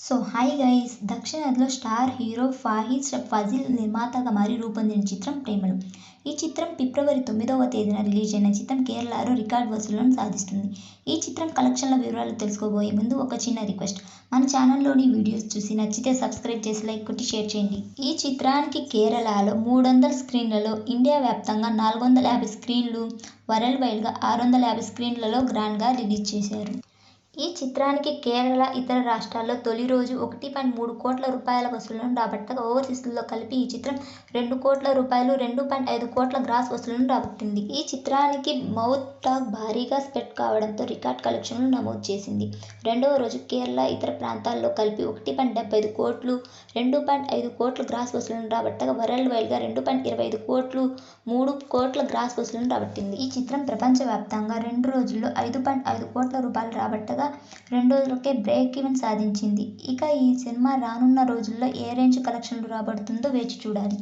So hi guys, దక్షిణాదిలో star hero Faasil నిర్మాతగా మారి రూపొందిన చిత్రం ప్రేమలు. ఈ చిత్రం ఫిబ్రవరి 9వ తేదీన రిలీజ్ అయిన చిత్రం కేరళలో రికార్డ్ వసూళ్లను సాధిస్తుంది. ఈ చిత్రం కలెక్షన్ల వివరాలు తెలుసుకోబోయే ముందు ఒక చిన్న రిక్వెస్ట్, మన ఛానల్లోని వీడియోస్ చూసి నచ్చితే సబ్స్క్రైబ్ చేసి లైక్ కొట్టి షేర్ చేయండి. ఈ చిత్రానికి కేరళలో 300 స్క్రీన్లలో, ఇండియా వ్యాప్తంగా 450 స్క్రీన్లు, వరల్డ్ వైడ్గా 650 స్క్రీన్లలో గ్రాండ్గా రిలీజ్ చేశారు. ఈ చిత్రానికి కేరళ, ఇతర రాష్ట్రాల్లో తొలి రోజు 1.3 కోట్ల రూపాయల వసూళ్లను రాబట్టగా, ఓవర్సీస్లో కలిపి ఈ చిత్రం 2 కోట్ల రూపాయలు, 2.5 కోట్ల గ్రాస్ వసూళ్లను రాబట్టింది. ఈ చిత్రానికి మౌత్ టాక్ భారీగా స్ప్రెడ్ కావడంతో రికార్డ్ కలెక్షన్లు నమోదు చేసింది. రెండవ రోజు కేరళ, ఇతర ప్రాంతాల్లో కలిపి 1.75 కోట్లు, 2.5 కోట్ల గ్రాస్ వసూళ్లను రాబట్టగా, వరల్డ్ వైడ్గా 2.25 కోట్లు, 3 కోట్ల గ్రాస్ వసూళ్లను రాబట్టింది. ఈ చిత్రం ప్రపంచవ్యాప్తంగా 2 రోజుల్లో 5.5 కోట్ల రూపాయలు రాబట్టగా 2 రోజులకే బ్రేక్ ఈవెన్ సాధించింది. ఇక ఈ సినిమా రానున్న రోజుల్లో ఏ రేంజ్ కలెక్షన్లు రాబడుతుందో వేచి చూడాలి.